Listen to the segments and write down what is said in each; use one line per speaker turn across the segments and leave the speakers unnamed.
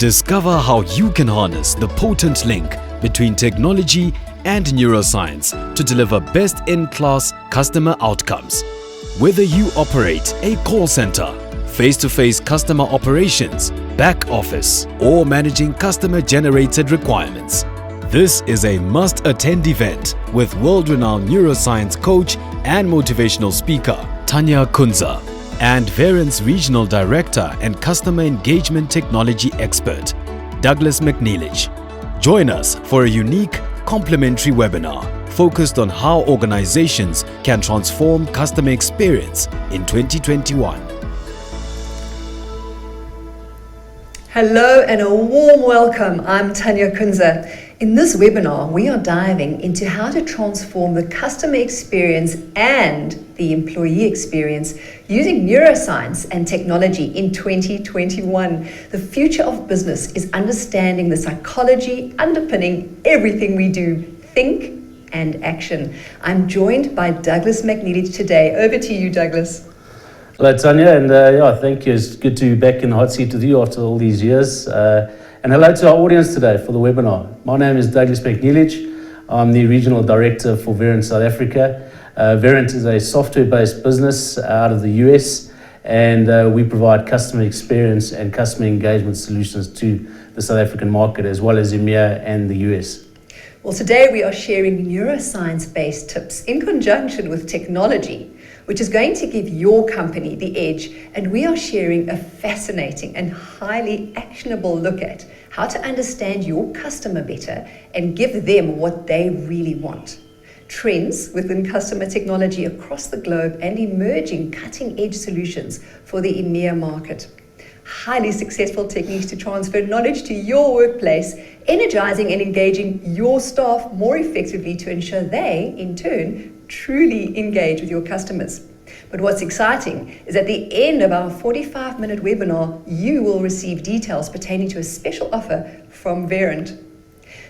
Discover how you can harness the potent link between technology and neuroscience to deliver best-in-class customer outcomes. Whether you operate a call center, face-to-face customer operations, back office, or managing customer-generated requirements, this is a must-attend event with world-renowned neuroscience coach and motivational speaker Tanya Kunze and Verint's Regional Director and Customer Engagement Technology Expert Douglas Mc Neilage. Join us for a unique, complimentary webinar focused on how organizations can transform customer experience in 2021.
Hello and a warm welcome. I'm Tanya Kunze. In this webinar, we are diving into how to transform the customer experience and the employee experience using neuroscience and technology in 2021. The future of business is understanding the psychology underpinning everything we do, think and action. I'm joined by Douglas Mc Neilage today. Over to you, Douglas.
Hello, Tanya, and thank you. It's good to be back in the hot seat with you after all these years. And hello to our audience today for the webinar. My name is Douglas Mc Neilage. I'm the Regional Director for Verint South Africa. Verint is a software-based business out of the US, and we provide customer experience and customer engagement solutions to the South African market, as well as EMEA and the US.
Well, today we are sharing neuroscience-based tips in conjunction with technology, which is going to give your company the edge. And we are sharing a fascinating and highly actionable look at how to understand your customer better and give them what they really want. Trends within customer technology across the globe and emerging cutting-edge solutions for the EMEA market. Highly successful techniques to transfer knowledge to your workplace, energizing and engaging your staff more effectively to ensure they, in turn, truly engage with your customers. But what's exciting is at the end of our 45-minute webinar, you will receive details pertaining to a special offer from Verint.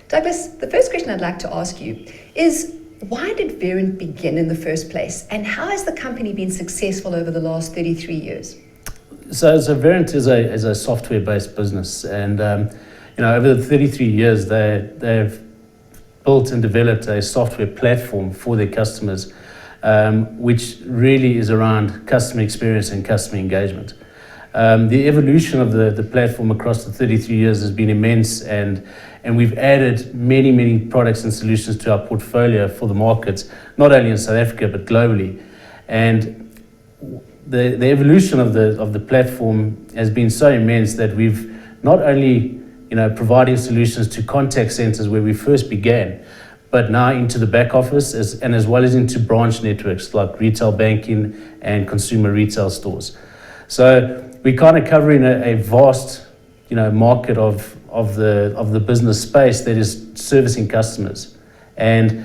Douglas, the first question I'd like to ask you is, why did Verint begin in the first place? And how has the company been successful over the last 33 years?
So Verint is a software-based business, and over the 33 years, they've built and developed a software platform for their customers, which really is around customer experience and customer engagement. The evolution of the platform across the 33 years has been immense, and we've added many products and solutions to our portfolio for the markets, not only in South Africa but globally. And the evolution of the platform has been so immense that we've not only providing solutions to contact centers where we first began, but now into the back office as well as into branch networks like retail banking and consumer retail stores. So we're kind of covering a vast market of the business space that is servicing customers, and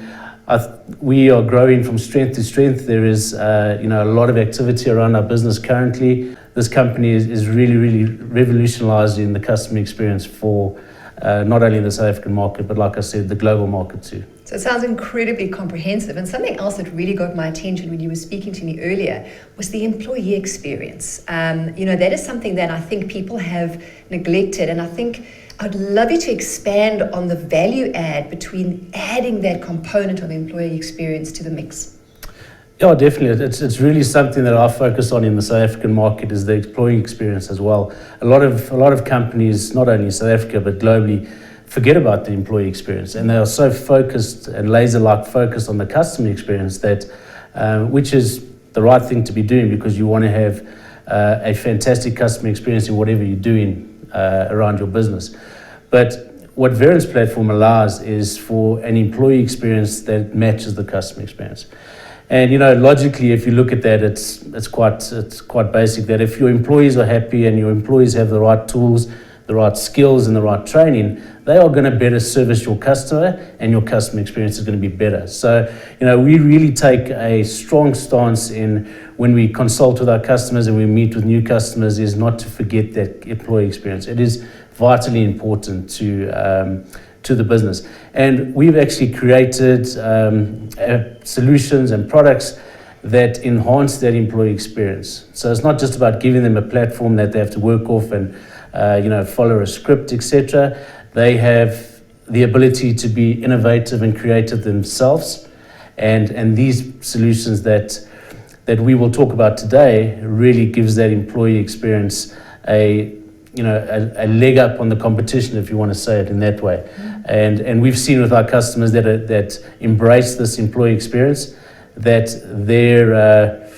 we are growing from strength to strength. There is a lot of activity around our business currently. This company is really revolutionizing the customer experience for not only the South African market, but like I said, the global market too.
So it sounds incredibly comprehensive. And something else that really got my attention when you were speaking to me earlier was the employee experience. That is something that I think people have neglected. And I think I'd love you to expand on the value add between adding that component of employee experience to the mix.
Yeah, definitely. It's really something that I focus on in the South African market is the employee experience as well. A lot of companies, not only in South Africa but globally, forget about the employee experience, and they are so focused and laser-like focused on the customer experience that, which is the right thing to be doing, because you want to have a fantastic customer experience in whatever you're doing around your business. But what Verint's platform allows is for an employee experience that matches the customer experience. And logically, if you look at that, it's quite basic that if your employees are happy and your employees have the right tools, the right skills and the right training, they are going to better service your customer, and your customer experience is going to be better. So, we really take a strong stance in when we consult with our customers and we meet with new customers is not to forget that employee experience. It is vitally important to the business. And we've actually created solutions and products that enhance that employee experience. So it's not just about giving them a platform that they have to work off and follow a script, etc. They have the ability to be innovative and creative themselves, and these solutions that we will talk about today really gives that employee experience a leg up on the competition, if you want to say it in that way. And we've seen with our customers that embrace this employee experience, that their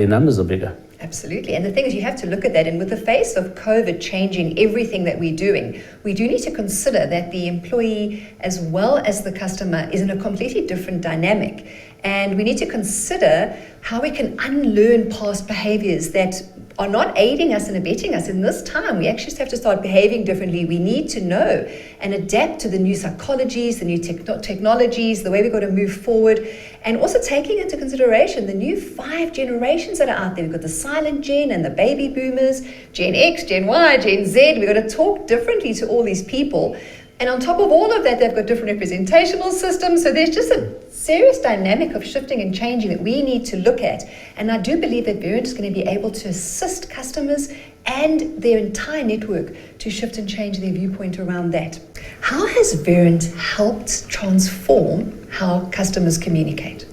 numbers are bigger.
Absolutely. And the thing is, you have to look at that. And with the face of COVID changing everything that we're doing, we do need to consider that the employee as well as the customer is in a completely different dynamic. And we need to consider how we can unlearn past behaviors that are not aiding us and abetting us. In this time, we actually have to start behaving differently. We need to know and adapt to the new psychologies, the new technologies, the way we've got to move forward, and also taking into consideration the new 5 generations that are out there. We've got the silent gen and the baby boomers, Gen X, Gen Y, Gen Z. We've got to talk differently to all these people. And on top of all of that, they've got different representational systems. So there's just a serious dynamic of shifting and changing that we need to look at. And I do believe that Verint is going to be able to assist customers and their entire network to shift and change their viewpoint around that. How has Verint helped transform how customers communicate?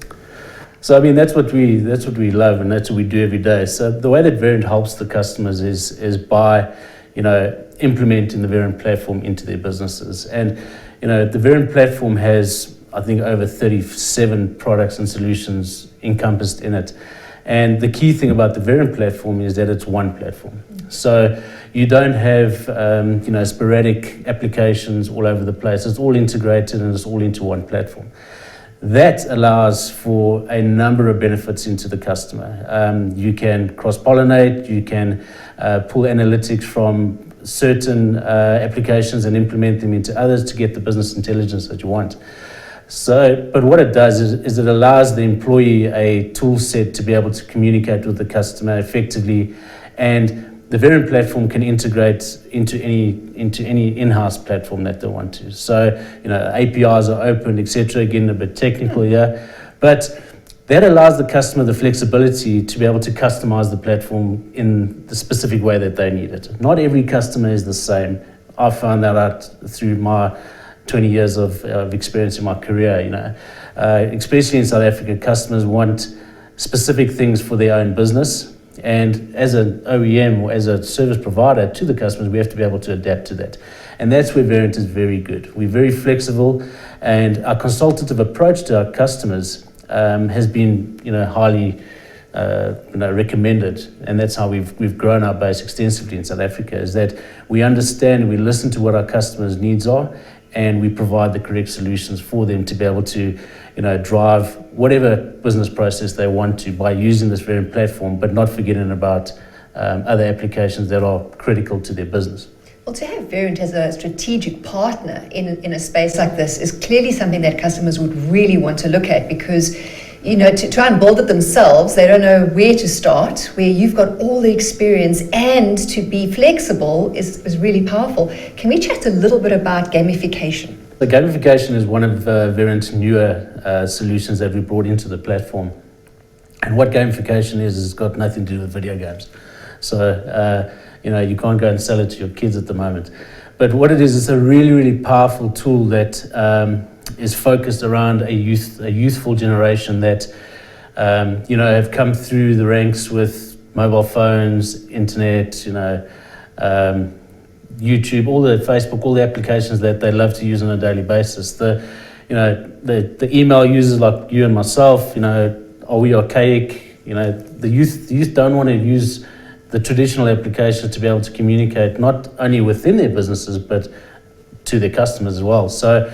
So I mean, that's what we love, and that's what we do every day. So the way that Verint helps the customers is by implementing the Verint platform into their businesses. And the Verint platform has, I think, over 37 products and solutions encompassed in it. And the key thing about the Verint platform is that it's one platform. So you don't have sporadic applications all over the place. It's all integrated and it's all into one platform. That allows for a number of benefits into the customer. You can cross-pollinate, you can pull analytics from certain applications and implement them into others to get the business intelligence that you want. So, but what it does is it allows the employee a tool set to be able to communicate with the customer effectively, and the Verint platform can integrate into any in-house platform that they want to. So, APIs are open, etc. Getting a bit technical here, but that allows the customer the flexibility to be able to customize the platform in the specific way that they need it. Not every customer is the same. I found that out through my 20 years of experience in my career. Especially in South Africa, customers want specific things for their own business. And as an OEM or as a service provider to the customers, we have to be able to adapt to that. And that's where Verint is very good. We're very flexible, and our consultative approach to our customers has been, highly recommended. And that's how we've grown our base extensively in South Africa, is that we understand, we listen to what our customers' needs are, and we provide the correct solutions for them to be able to drive whatever business process they want to by using this Verint platform, but not forgetting about other applications that are critical to their business.
Well, to have Verint as a strategic partner in a space like this is clearly something that customers would really want to look at, because to try and build it themselves, they don't know where to start. Where you've got all the experience and to be flexible is really powerful. Can we chat a little bit about gamification?
The gamification is one of Verint's newer solutions that we brought into the platform. And what gamification is it's got nothing to do with video games. So, you can't go and sell it to your kids at the moment. But what it is, it's a really, really powerful tool that is focused around a youthful generation that, have come through the ranks with mobile phones, internet, YouTube, all the Facebook, all the applications that they love to use on a daily basis. The email users like you and myself, are we archaic? The youth don't want to use the traditional applications to be able to communicate not only within their businesses but to their customers as well. So,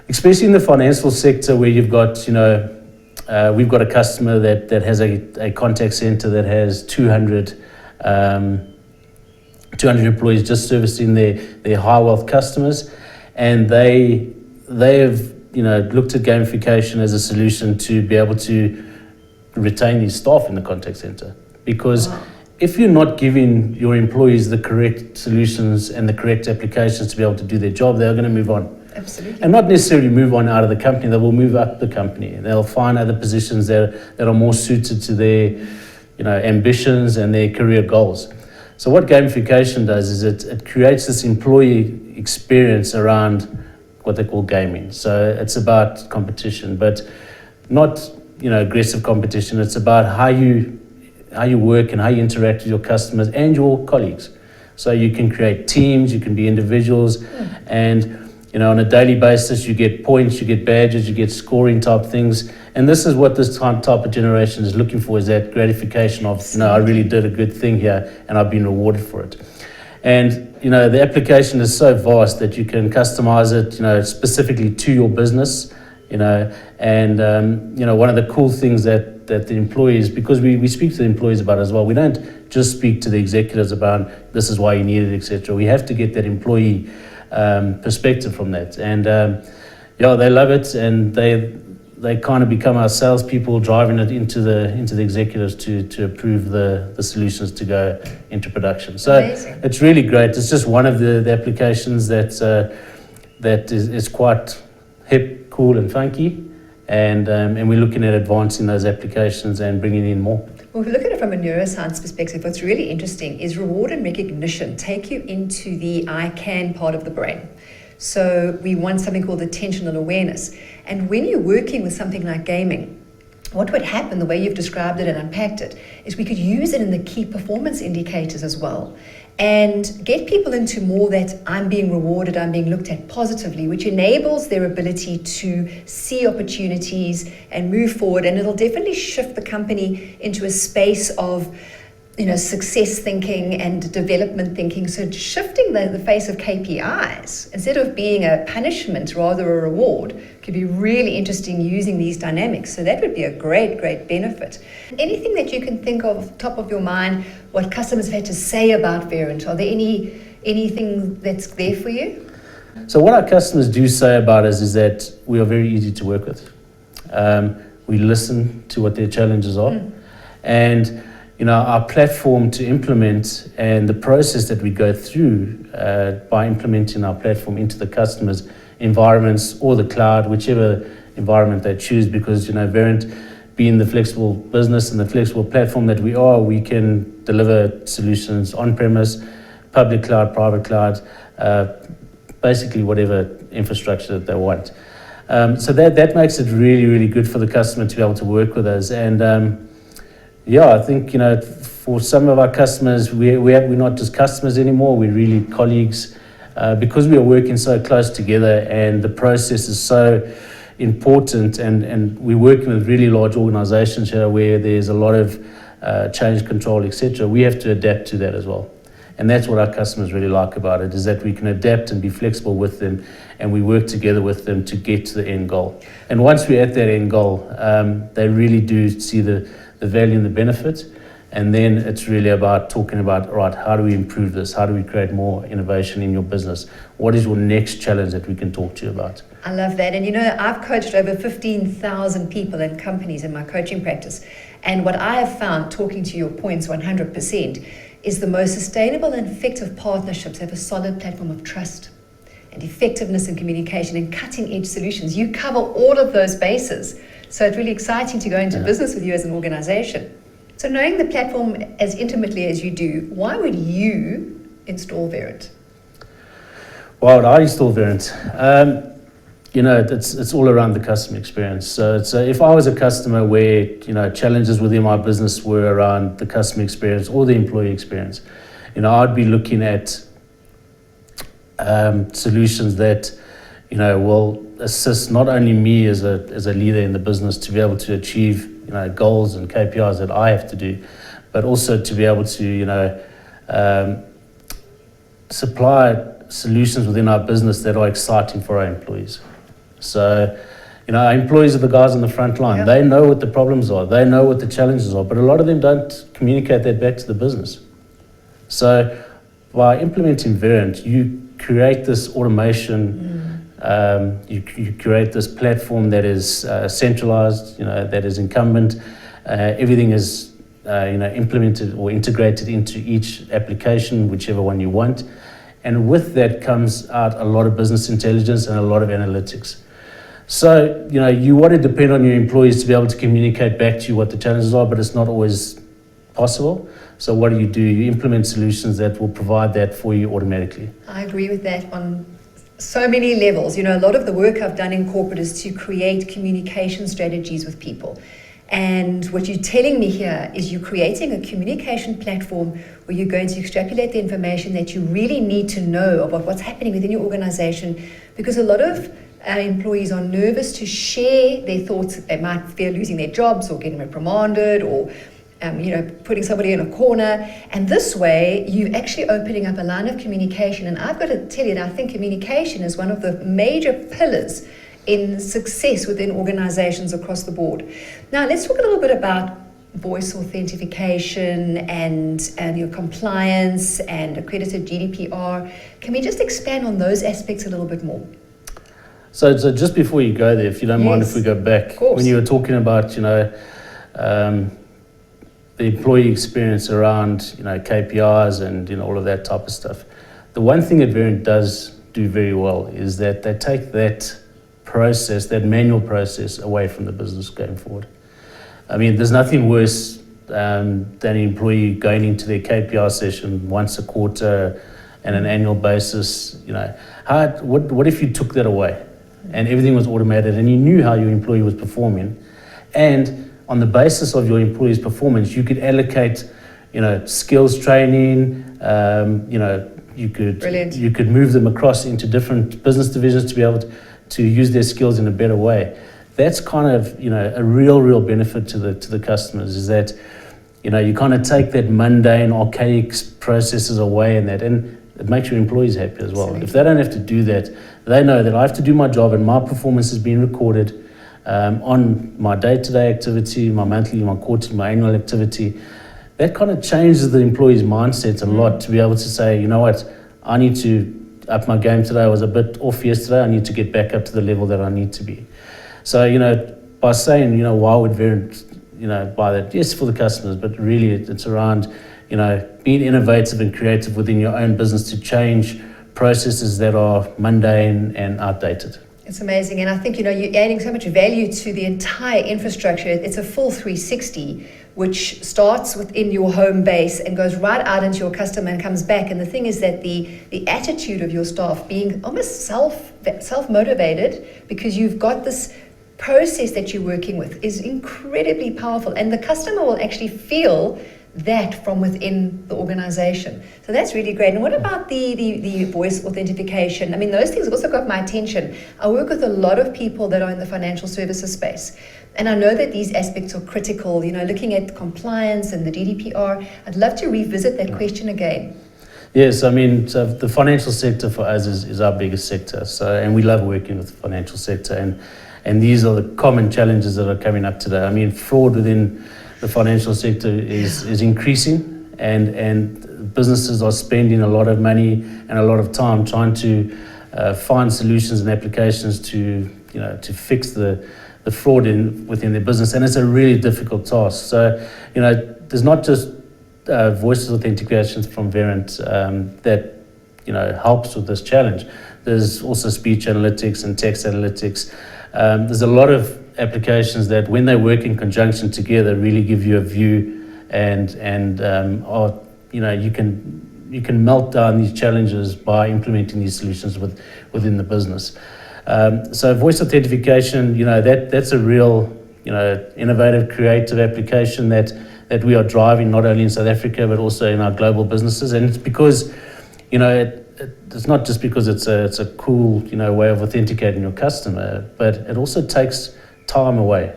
especially in the financial sector, where you've got, we've got a customer that has a contact center that has 200 employees just servicing their high wealth customers, and they have looked at gamification as a solution to be able to retain these staff in the contact center. Because if you're not giving your employees the correct solutions and the correct applications to be able to do their job, they're going to move on.
Absolutely.
And not necessarily move on out of the company, they will move up the company. They'll find other positions that are more suited to their ambitions and their career goals. So what gamification does is it creates this employee experience around what they call gaming. So it's about competition, but not aggressive competition. It's about how you work and how you interact with your customers and your colleagues. So you can create teams, you can be individuals, and on a daily basis you get points, you get badges, you get scoring type things. And this is what this type of generation is looking for, is that gratification of, I really did a good thing here and I've been rewarded for it. And the application is so vast that you can customize it specifically to your business. And one of the cool things that the employees, because we speak to the employees about it as well, we don't just speak to the executives about this is why you need it, etc. We have to get that employee perspective from that, and they love it, and they kind of become our salespeople, driving it into the executives to approve the solutions to go into production. So amazing. It's really great. It's just one of the applications that is quite hip, cool, and funky, and we're looking at advancing those applications and bringing in more.
Well, if you look at it from a neuroscience perspective, what's really interesting is reward and recognition take you into the I can part of the brain. So we want something called attentional awareness. And when you're working with something like gaming, what would happen, the way you've described it and unpacked it, is we could use it in the key performance indicators as well, and get people into more that I'm being rewarded, I'm being looked at positively, which enables their ability to see opportunities and move forward. And it'll definitely shift the company into a space of success thinking and development thinking. So shifting the face of KPIs, instead of being a punishment, rather a reward, could be really interesting using these dynamics. So that would be a great, great benefit. Anything that you can think of, top of your mind, what customers have had to say about Verint? Are there anything that's there for you?
So what our customers do say about us is that we are very easy to work with. We listen to what their challenges are. And our platform to implement and the process that we go through by implementing our platform into the customer's environments or the cloud, whichever environment they choose, because Verint, being the flexible business and the flexible platform that we are, we can deliver solutions on-premise, public cloud, private cloud, basically whatever infrastructure that they want. So that makes it really, really good for the customer to be able to work with us. And I think, for some of our customers, we're not just customers anymore, we're really colleagues, because we are working so close together and the process is so important, and we're working with really large organizations here where there's a lot of change control, etc. We have to adapt to that as well. And that's what our customers really like about it, is that we can adapt and be flexible with them, and we work together with them to get to the end goal. And once we're at that end goal, they really do see the value and the benefit. And then it's really about talking about, right, how do we improve this? How do we create more innovation in your business? What is your next challenge that we can talk to you about?
I love that. And I've coached over 15,000 people and companies in my coaching practice. And what I have found, talking to your points 100%, is the most sustainable and effective partnerships have a solid platform of trust and effectiveness in communication and cutting-edge solutions. You cover all of those bases. So it's really exciting to go into business with you as an organization. So knowing the platform as intimately as you do, why would you install Verint?
Why would I install Verint? It's all around the customer experience. So if I was a customer where challenges within my business were around the customer experience or the employee experience, I'd be looking at solutions that will assist not only me as a leader in the business to be able to achieve goals and KPIs that I have to do, but also to be able to supply solutions within our business that are exciting for our employees. So our employees are the guys on the front line. Yep. They know what the problems are, they know what the challenges are, but a lot of them don't communicate that back to the business. So by implementing Verint, you create this automation. You create this platform that is centralized, that is incumbent. Everything is, implemented or integrated into each application, whichever one you want. And with that comes out a lot of business intelligence and a lot of analytics. So, you want to depend on your employees to be able to communicate back to you what the challenges are, but it's not always possible. So what do? You implement solutions that will provide that for you automatically.
I agree with that on so many levels. You know, a lot of the work I've done in corporate is to create communication strategies with people. And what you're telling me here is you're creating a communication platform where you're going to extrapolate the information that you really need to know about what's happening within your organization, because a lot of employees are nervous to share their thoughts. They might fear losing their jobs or getting reprimanded or putting somebody in a corner. And this way, you're actually opening up a line of communication. And I've got to tell you that I think communication is one of the major pillars in success within organizations across the board. Now, let's talk a little bit about voice authentication and your compliance and accredited GDPR. Can we just expand on those aspects a little bit more?
So just before you go there, if you don't mind if we go back, when you were talking about, the employee experience around, KPIs and, all of that type of stuff. The one thing that Verint does do very well is that they take that process, that manual process, away from the business going forward. I mean, there's nothing worse than an employee going into their KPI session once a quarter and an annual basis. What if you took that away and everything was automated and you knew how your employee was performing, and on the basis of your employee's performance, you could allocate, skills training. You could move them across into different business divisions to be able to use their skills in a better way. That's kind of, a real benefit to the customers, is that, you kind of take that mundane, archaic processes away, and it makes your employees happy as well. Absolutely. If they don't have to do that, they know that I have to do my job and my performance is being recorded on my day-to-day activity, my monthly, my quarterly, my annual activity. That kind of changes the employee's mindset a lot, to be able to say, you know what, I need to up my game today. I was a bit off yesterday. I need to get back up to the level that I need to be. So, by saying, why would Verint, buy that? Yes, for the customers, but really it's around, being innovative and creative within your own business to change processes that are mundane and outdated.
It's amazing. And I think, you're adding so much value to the entire infrastructure. It's a full 360, which starts within your home base and goes right out into your customer and comes back. And the thing is that the attitude of your staff being almost self-motivated, because you've got this process that you're working with, is incredibly powerful. And the customer will actually feel that from within the organization. So that's really great. And what about the voice authentication? I mean, those things also got my attention. I work with a lot of people that are in the financial services space. And I know that these aspects are critical, looking at compliance and the GDPR. I'd love to revisit that question again.
Yes, I mean, so the financial sector for us is our biggest sector. And we love working with the financial sector. And these are the common challenges that are coming up today. I mean, fraud within the financial sector is increasing, and businesses are spending a lot of money and a lot of time trying to find solutions and applications to fix the fraud within their business, and it's a really difficult task. So, there's not just voice authentication from Verint that helps with this challenge. There's also speech analytics and text analytics. There's a lot of applications that, when they work in conjunction together, really give you a view, and you can melt down these challenges by implementing these solutions within the business. So voice authentication, that's a real, innovative, creative application that we are driving not only in South Africa but also in our global businesses. And it's because, it's not just because it's a cool, way of authenticating your customer, but it also takes time away.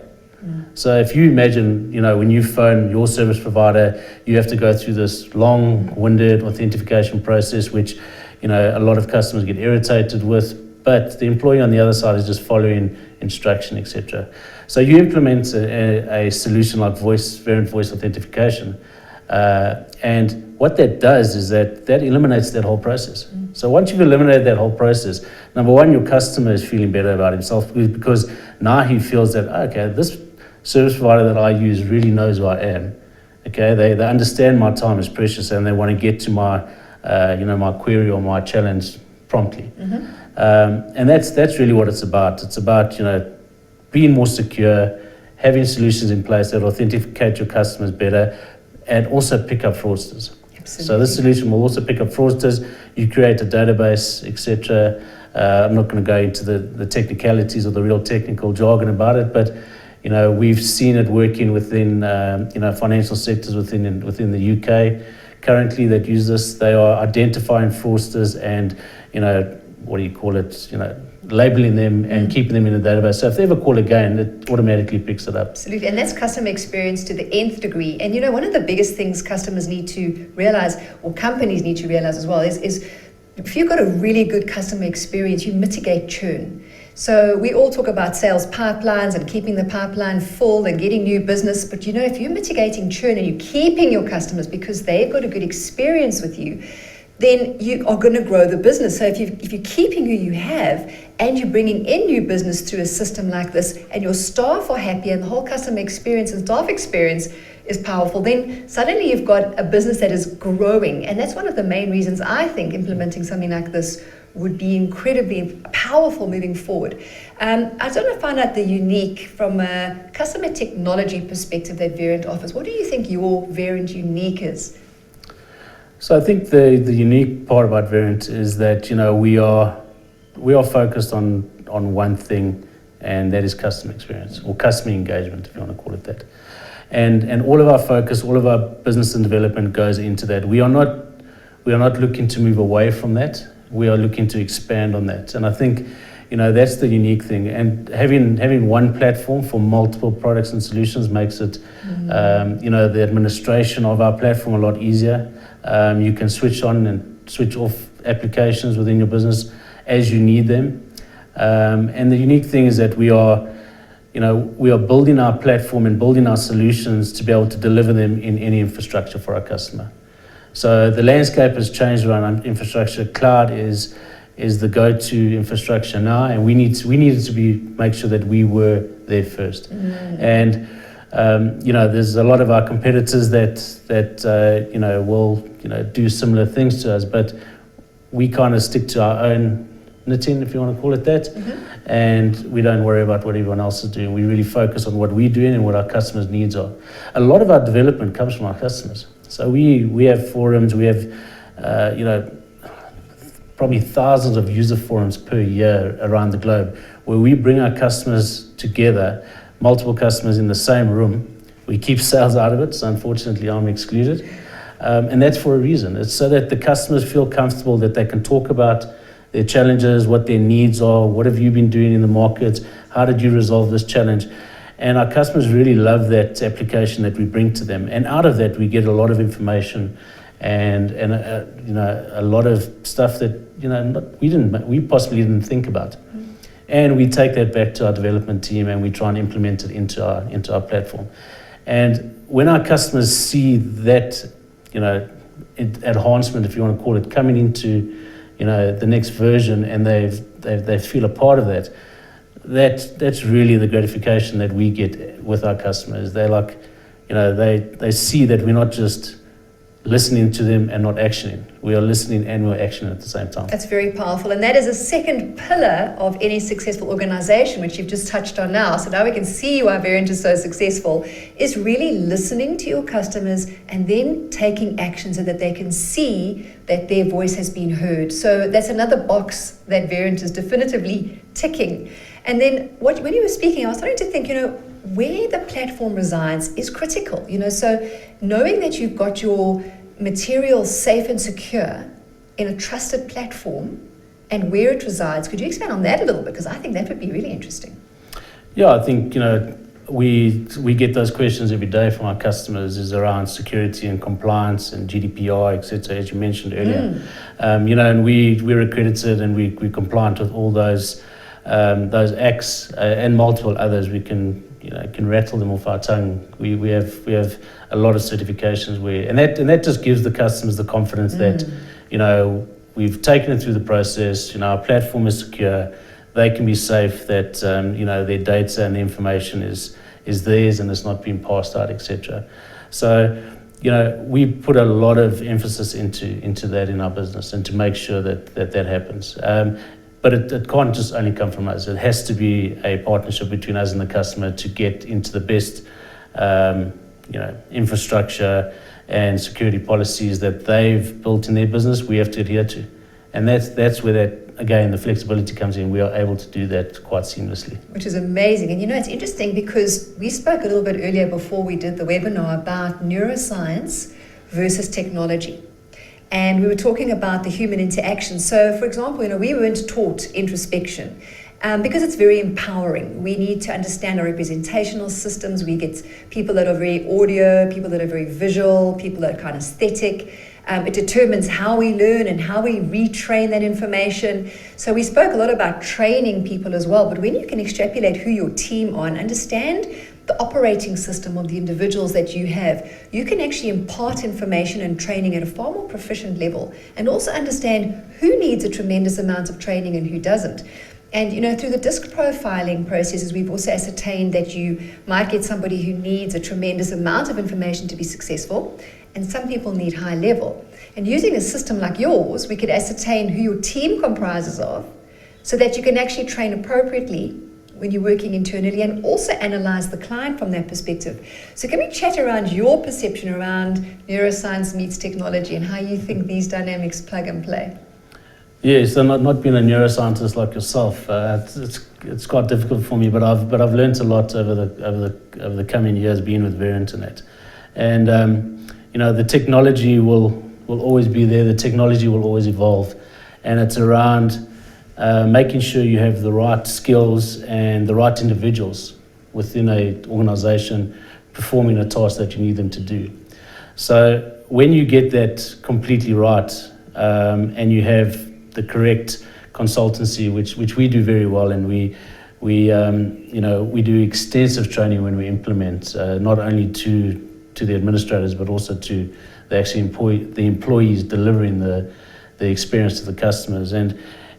So if you imagine, when you phone your service provider, you have to go through this long-winded authentication process, which, a lot of customers get irritated with, but the employee on the other side is just following instruction, etc. So you implement a solution like Verint Voice Authentication, and what that does is that eliminates that whole process. So once you've eliminated that whole process, number one, your customer is feeling better about himself, because now he feels that, okay, this service provider that I use really knows who I am. Okay, they understand my time is precious and they want to get to my, my query or my challenge promptly. And that's really what it's about. It's about, being more secure, having solutions in place that authenticate your customers better, and also pick up fraudsters.
Absolutely.
So this solution will also pick up fraudsters. You create a database, etc. I'm not going to go into the technicalities or the real technical jargon about it, but we've seen it working within financial sectors within the UK currently that use this. They are identifying fraudsters and labeling them and keeping them in the database. So if they ever call again, it automatically picks it up.
Absolutely, and that's customer experience to the nth degree. And one of the biggest things customers need to realize, or companies need to realize as well, is if you've got a really good customer experience, you mitigate churn. So we all talk about sales pipelines and keeping the pipeline full and getting new business, but if you're mitigating churn and you're keeping your customers because they've got a good experience with you, then you are going to grow the business. So if you're keeping who you have and you're bringing in new business through a system like this, and your staff are happy and the whole customer experience and staff experience is powerful, then suddenly you've got a business that is growing. And that's one of the main reasons I think implementing something like this would be incredibly powerful moving forward. I just want to find out the unique from a customer technology perspective that Verint offers. What do you think your Verint unique is?
So I think the unique part about Verint is that we are focused on one thing, and that is customer experience or customer engagement, if you want to call it that. And all of our focus, all of our business and development goes into that. We are not looking to move away from that. We are looking to expand on that. And I think that's the unique thing. And having one platform for multiple products and solutions makes it the administration of our platform a lot easier. You can switch on and switch off applications within your business as you need them. And the unique thing is that we are building our platform and building our solutions to be able to deliver them in any infrastructure for our customer. So the landscape has changed around our infrastructure. Cloud is the go-to infrastructure now, and we needed to make sure that we were there first. And there's a lot of our competitors that will do similar things to us, but we kind of stick to our own knitting, if you want to call it that, and we don't worry about what everyone else is doing. We really focus on what we're doing and what our customers' needs are. A lot of our development comes from our customers. So we have forums, we have probably thousands of user forums per year around the globe where we bring our customers together, multiple customers in the same room. We keep sales out of it, so unfortunately I'm excluded. And that's for a reason. It's so that the customers feel comfortable that they can talk about their challenges, what their needs are, what have you been doing in the market, how did you resolve this challenge? And our customers really love that application that we bring to them. And out of that, we get a lot of information and a lot of stuff that we possibly didn't think about. And we take that back to our development team and we try and implement it into our platform. And when our customers see that enhancement, if you want to call it, coming into the next version, and they feel a part of that. That's really the gratification that we get with our customers. They're like, they see that we're not just listening to them and not actioning. We are listening and we're actioning at the same time.
That's very powerful. And that is a second pillar of any successful organization, which you've just touched on now. So now we can see why Verint is so successful, is really listening to your customers and then taking action so that they can see that their voice has been heard. So that's another box that Verint is definitively ticking. And then when you were speaking, I was starting to think, where the platform resides is critical. So knowing that you've got your material safe and secure in a trusted platform and where it resides, could you expand on that a little bit? Because I think that would be really interesting.
Yeah, I think, we get those questions every day from our customers, is around security and compliance and GDPR, etc., as you mentioned earlier. And we're accredited and we're compliant with all those acts and multiple others. We can rattle them off our tongue. We have a lot of certifications and that just gives the customers the confidence that we've taken it through the process. Our platform is secure. They can be safe that their data and the information is theirs and it's not being passed out, etc. So we put a lot of emphasis into that in our business and to make sure that happens. But it can't just only come from us. It has to be a partnership between us and the customer to get into the best infrastructure and security policies that they've built in their business, we have to adhere to. And that's where again, the flexibility comes in. We are able to do that quite seamlessly.
Which is amazing. And it's interesting because we spoke a little bit earlier before we did the webinar about neuroscience versus technology. And we were talking about the human interaction. So, for example, we weren't taught introspection because it's very empowering. We need to understand our representational systems. We get people that are very audio, people that are very visual, people that are kind of aesthetic. It determines how we learn and how we retrain that information. So we spoke a lot about training people as well, but when you can extrapolate who your team are and understand the operating system of the individuals that you have, you can actually impart information and training at a far more proficient level, and also understand who needs a tremendous amount of training and who doesn't. And through the disc profiling processes, we've also ascertained that you might get somebody who needs a tremendous amount of information to be successful, and some people need high level. And using a system like yours, we could ascertain who your team comprises of, so that you can actually train appropriately when you're working internally, and also analyze the client from that perspective. So can we chat around your perception around neuroscience meets technology and how you think these dynamics plug and play?
Yes, so not being a neuroscientist like yourself, it's quite difficult for me, but I've learned a lot over the coming years being with Verint and that. And the technology will always be there. The technology will always evolve, and it's around making sure you have the right skills and the right individuals within an organization performing a task that you need them to do. So when you get that completely right, and you have the correct consultancy, which we do very well, and we do extensive training when we implement, not only to the administrators but also to the employees delivering the experience to the customers, and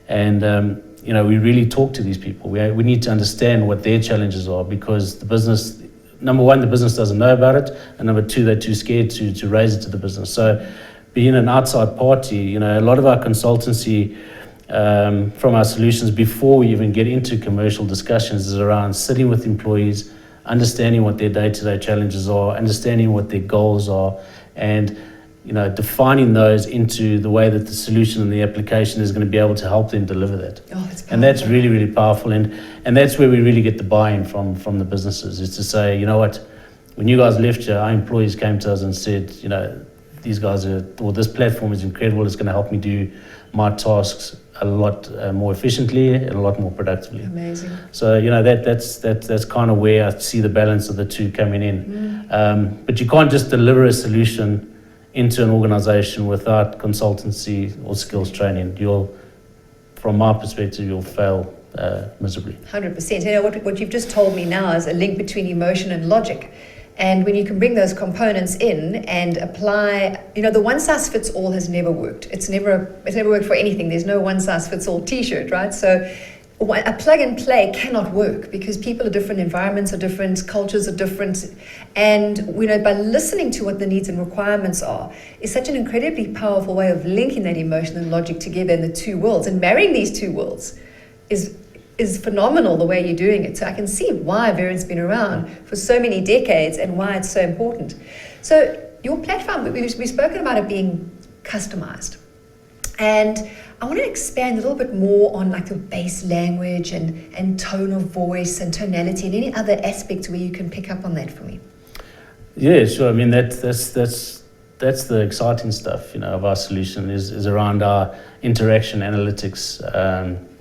we really talk to these people. We need to understand what their challenges are, because the business, number one, the business doesn't know about it, and number two, they're too scared to raise it to the business. So being an outside party, a lot of our consultancy from our solutions before we even get into commercial discussions is around sitting with employees, understanding what their day-to-day challenges are, understanding what their goals are, and defining those into the way that the solution and the application is going to be able to help them deliver that. And that's really, really powerful. And that's where we really get the buy-in from the businesses, is to say, when you guys left here, our employees came to us and said, these guys this platform is incredible. It's going to help me do my tasks a lot more efficiently and a lot more productively.
Amazing.
So that's kind of where I see the balance of the two coming in. But you can't just deliver a solution into an organization without consultancy or skills training. From my perspective, you'll fail miserably.
100%. What you've just told me now is a link between emotion and logic. And when you can bring those components in and apply, the one size fits all has never worked. It's never worked for anything. There's no one size fits all t-shirt, right? So a plug and play cannot work, because people are different, environments are different, cultures are different. And by listening to what the needs and requirements are is such an incredibly powerful way of linking that emotion and logic together in the two worlds. And marrying these two worlds is phenomenal the way you're doing it. So I can see why Verint's been around for so many decades and why it's so important. So your platform, we've spoken about it being customized. And I want to expand a little bit more on like the base language and tone of voice and tonality and any other aspects where you can pick up on that for me.
Yeah, sure. I mean, that's the exciting stuff, of our solution is around our interaction analytics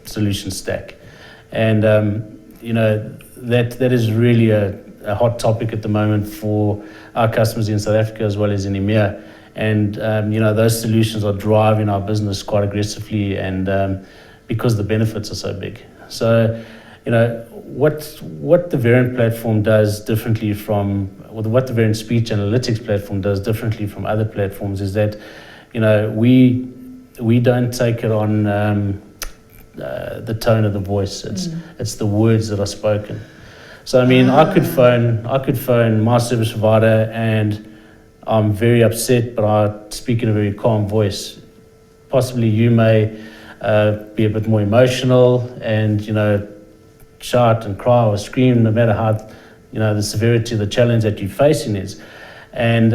solution stack. And, that is really a hot topic at the moment for our customers in South Africa as well as in EMEA. And, those solutions are driving our business quite aggressively, and because the benefits are so big. So, what the Verint platform does differently from, or what the Verint speech analytics platform does differently from other platforms is that, we don't take it on the tone of the voice. It's the words that are spoken. So I mean, I could phone my service provider and I'm very upset, but I speak in a very calm voice. Possibly you may be a bit more emotional and shout and cry or scream, no matter how the severity of the challenge that you're facing is. And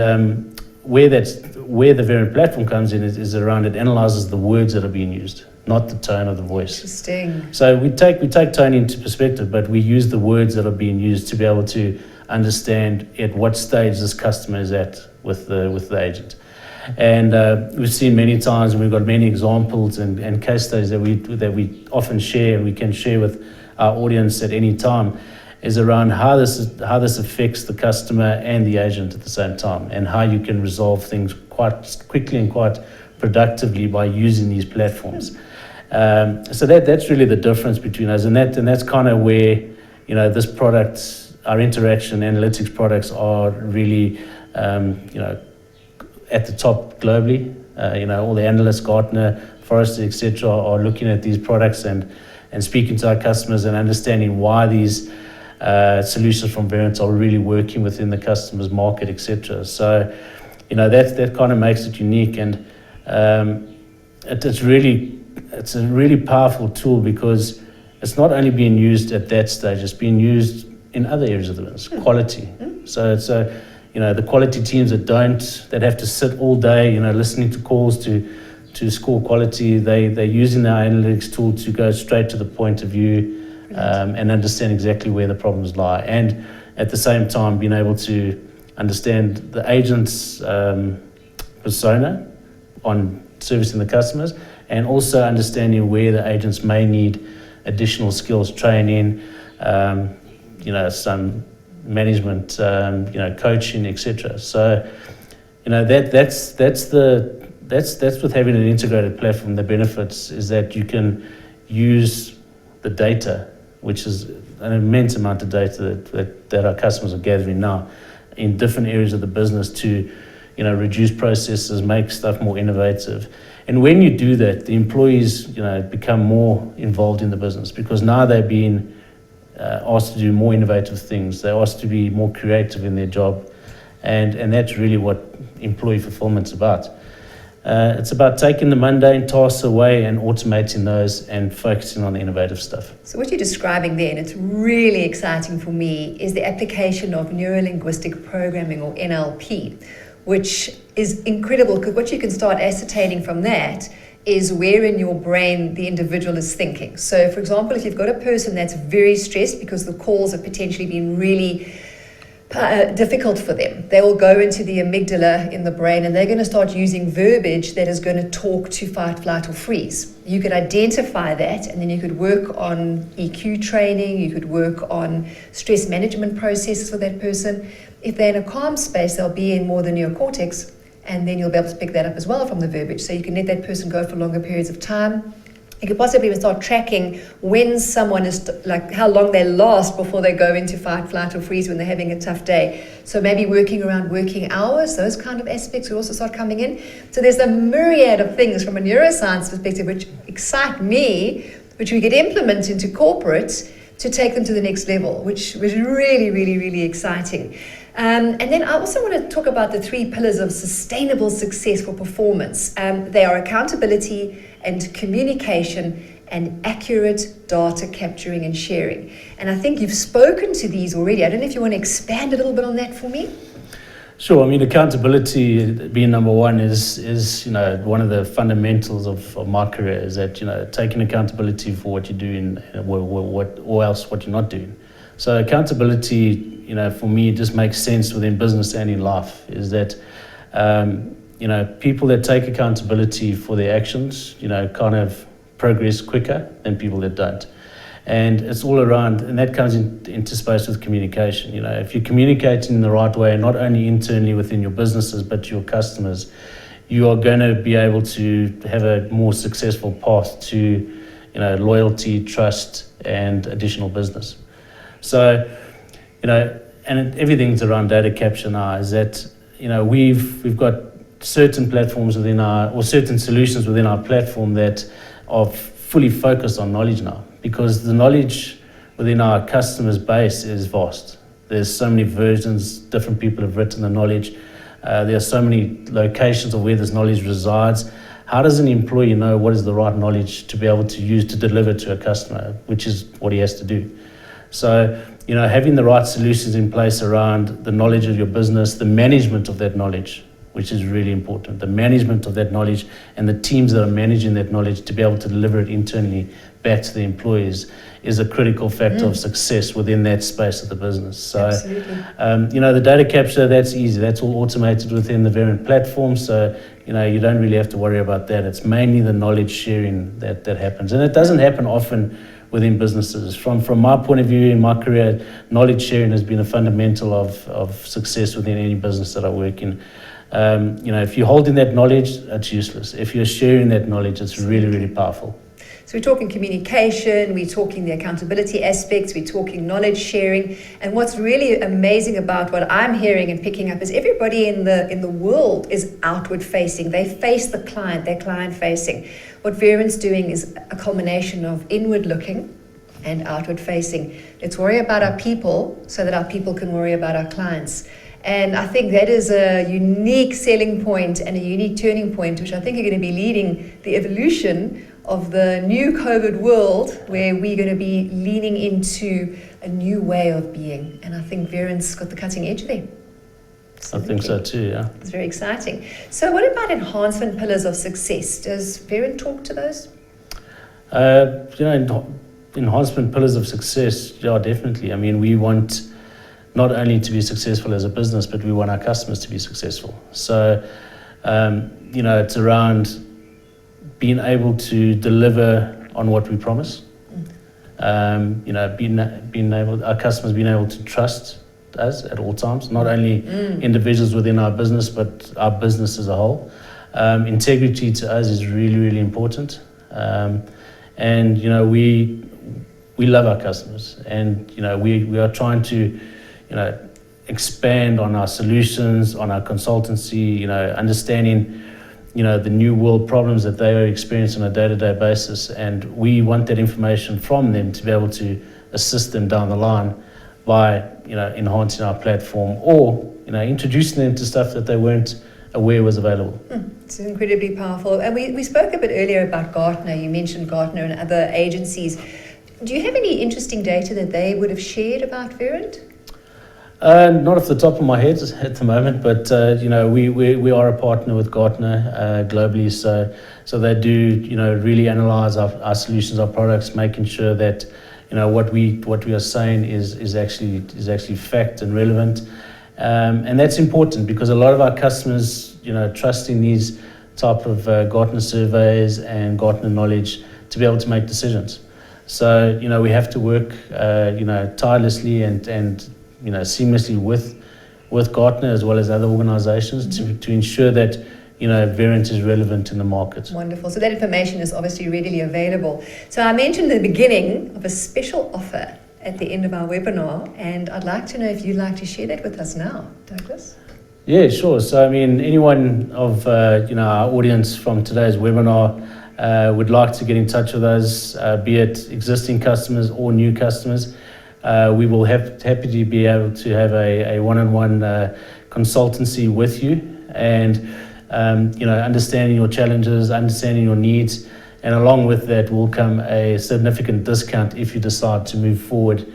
where the Verint platform comes in is around, it analyzes the words that are being used, not the tone of the voice.
Interesting.
So we take tone into perspective, but we use the words that are being used to be able to understand at what stage this customer is at with the agent. And we've seen many times, and we've got many examples and case studies that we often share, and we can share with our audience at any time, is around how this affects the customer and the agent at the same time, and how you can resolve things quite quickly and quite productively by using these platforms. So that's really the difference between us, and that's kind of where, you know, this product, our interaction analytics products, are really at the top globally. You know, all the analysts, Gartner, Forrester, etc., are looking at these products and speaking to our customers and understanding why these solutions from Verint are really working within the customer's market, etc. So, you know, that kind of makes it unique, and it's a really powerful tool, because it's not only being used at that stage, it's being used in other areas of the business, quality. So you know, the quality teams that have to sit all day, you know, listening to calls to score quality, they're using our analytics tool to go straight to the point of view, and understand exactly where the problems lie, and at the same time being able to understand the agent's persona on servicing the customers, and also understanding where the agents may need additional skills, training, you know, some management, you know, coaching, etc. So, you know, that's with having an integrated platform. The benefits is that you can use the data, which is an immense amount of data that our customers are gathering now in different areas of the business, to, you know, reduce processes, make stuff more innovative. And when you do that, the employees, you know, become more involved in the business, because now they're being asked to do more innovative things. They're asked to be more creative in their job, and that's really what employee fulfillment's about. It's about taking the mundane tasks away and automating those and focusing on the innovative stuff.
So what you're describing there, and it's really exciting for me, is the application of neuro-linguistic programming, or NLP, which is incredible, because what you can start ascertaining from that is where in your brain the individual is thinking. So, for example, if you've got a person that's very stressed because the calls have potentially been really difficult for them, they will go into the amygdala in the brain, and they're going to start using verbiage that is going to talk to fight, flight, or freeze. You could identify that, and then you could work on EQ training, you could work on stress management processes for that person. If they're in a calm space, they'll be in more the neocortex, and then you'll be able to pick that up as well from the verbiage. So you can let that person go for longer periods of time. You could possibly even start tracking when someone is, like, how long they last before they go into fight, flight, or freeze when they're having a tough day. So maybe working around working hours, those kind of aspects will also start coming in. So there's a myriad of things from a neuroscience perspective which excite me, which we could implement into corporate to take them to the next level, which was really, really, really exciting. And then I also want to talk about the 3 pillars of sustainable success for performance. They are accountability and communication and accurate data capturing and sharing. And I think you've spoken to these already. I don't know if you want to expand a little bit on that for me.
Sure. I mean, accountability being number one is you know, one of the fundamentals of my career, is that, you know, taking accountability for what you're doing, or else what you're not doing. So accountability, you know, for me, it just makes sense within business and in life, is that, you know, people that take accountability for their actions, you know, kind of progress quicker than people that don't. And it's all around, and that comes into space with communication. You know, if you're communicating in the right way, not only internally within your businesses, but your customers, you are going to be able to have a more successful path to, you know, loyalty, trust, and additional business. So, you know, and everything's around data capture now, is that, you know, we've got certain platforms within or certain solutions within our platform that are fully focused on knowledge now, because the knowledge within our customers base is vast. There's so many versions, different people have written the knowledge. There are so many locations of where this knowledge resides. How does an employee know what is the right knowledge to be able to use to deliver to a customer, which is what he has to do? So, you know, having the right solutions in place around the knowledge of your business, the management of that knowledge, which is really important. The management of that knowledge and the teams that are managing that knowledge to be able to deliver it internally back to the employees is a critical factor of success within that space of the business. So, the data capture, that's easy. That's all automated within the Verint platform. So, you don't really have to worry about that. It's mainly the knowledge sharing that happens. And it doesn't happen often within businesses. From my point of view in my career, knowledge sharing has been a fundamental of success within any business that I work in. If you're holding that knowledge, it's useless. If you're sharing that knowledge, it's really, really powerful.
So we're talking communication, we're talking the accountability aspects, we're talking knowledge sharing. And what's really amazing about what I'm hearing and picking up is everybody in the world is outward facing. They face the client, they're client facing. What Verint's doing is a culmination of inward looking and outward facing. Let's worry about our people so that our people can worry about our clients. And I think that is a unique selling point and a unique turning point, which I think are going to be leading the evolution of the new COVID world, where we're going to be leaning into a new way of being. And I think Verint's got the cutting edge there. Absolutely.
I think so too, yeah.
It's very exciting. So what about enhancement pillars of success? Does Verint talk to those?
Enhancement pillars of success, yeah, definitely. I mean, we want not only to be successful as a business, but we want our customers to be successful. So, it's around being able to deliver on what we promise. Our customers being able to trust us at all times, not only individuals within our business, but our business as a whole. Integrity to us is really, really important. We love our customers, and we are trying to expand on our solutions, on our consultancy, understanding the new world problems that they are experiencing on a day-to-day basis, and we want that information from them to be able to assist them down the line by enhancing our platform or introducing them to stuff that they weren't aware was available.
It's incredibly powerful. And we spoke a bit earlier about Gartner. You mentioned Gartner and other agencies. Do you have any interesting data that they would have shared about Verint?
Not off the top of my head at the moment, but we are a partner with Gartner globally, so they do really analyze our solutions, our products, making sure that what we are saying is actually fact and relevant, and that's important because a lot of our customers trust in these type of Gartner surveys and Gartner knowledge to be able to make decisions. So we have to work tirelessly and seamlessly with Gartner as well as other organizations to ensure that Verint is relevant in the market.
Wonderful. So that information is obviously readily available. So I mentioned in the beginning of a special offer at the end of our webinar, and I'd like to know if you'd like to share that with us now, Douglas.
Yeah, sure. So I mean, anyone of our audience from today's webinar would like to get in touch with us, be it existing customers or new customers. We will happy to be able to have a one-on-one consultancy with you, and understanding your challenges, understanding your needs, and along with that will come a significant discount if you decide to move forward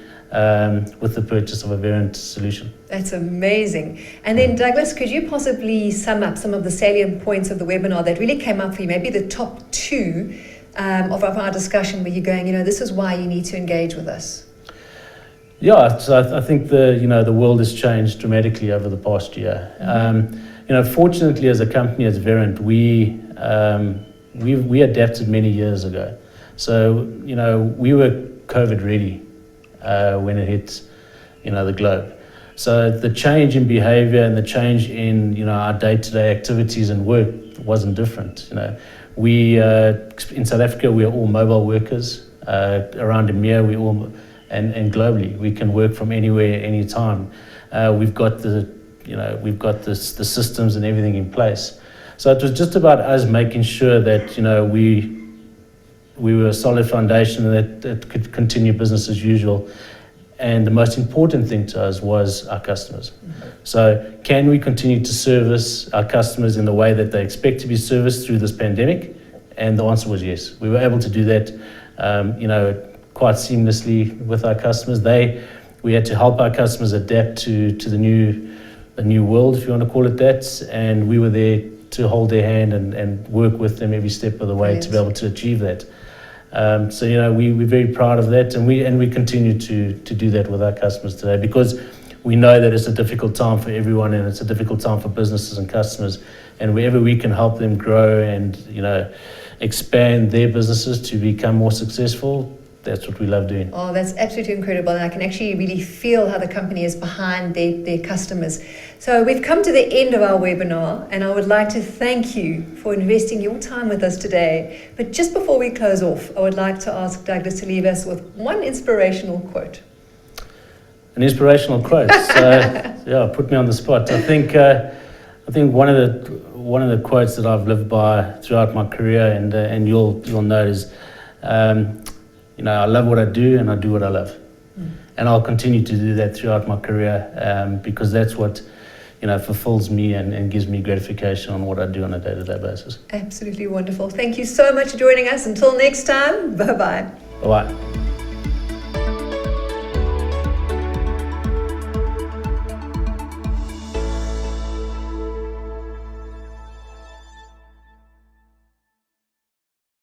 with the purchase of a Verint solution.
That's amazing. And then Douglas, could you possibly sum up some of the salient points of the webinar that really came up for you, maybe the top two of our discussion where you're going, this is why you need to engage with us?
Yeah, so I think the world has changed dramatically over the past year. Fortunately, as a company, as Verint, we adapted many years ago. So we were COVID ready when it hit the globe. So the change in behavior and the change in our day-to-day activities and work wasn't different. We in South Africa we are all mobile workers. Around EMEA we all and globally we can work from anywhere, anytime. We've got the systems and everything in place. So it was just about us making sure that we were a solid foundation that could continue business as usual. And the most important thing to us was our customers. So can we continue to service our customers in the way that they expect to be serviced through this pandemic? And the answer was yes. We were able to do that, quite seamlessly with our customers. We had to help our customers adapt to the new a new world, if you want to call it that, and we were there to hold their hand and work with them every step of the way to be able to achieve that. So we're very proud of that, and we continue to do that with our customers today, because we know that it's a difficult time for everyone, and it's a difficult time for businesses and customers, and wherever we can help them grow and expand their businesses to become more successful, that's what we love doing.
Oh, that's absolutely incredible. And I can actually really feel how the company is behind their customers. So we've come to the end of our webinar, and I would like to thank you for investing your time with us today. But just before we close off, I would like to ask Douglas to leave us with one inspirational quote.
An inspirational quote. So, put me on the spot. I think one of the quotes that I've lived by throughout my career, and you'll know, is I love what I do, and I do what I love. And I'll continue to do that throughout my career, because that's what fulfills me and gives me gratification on what I do on a day-to-day basis.
Absolutely wonderful. Thank you so much for joining us. Until next time, bye-bye.
Bye-bye.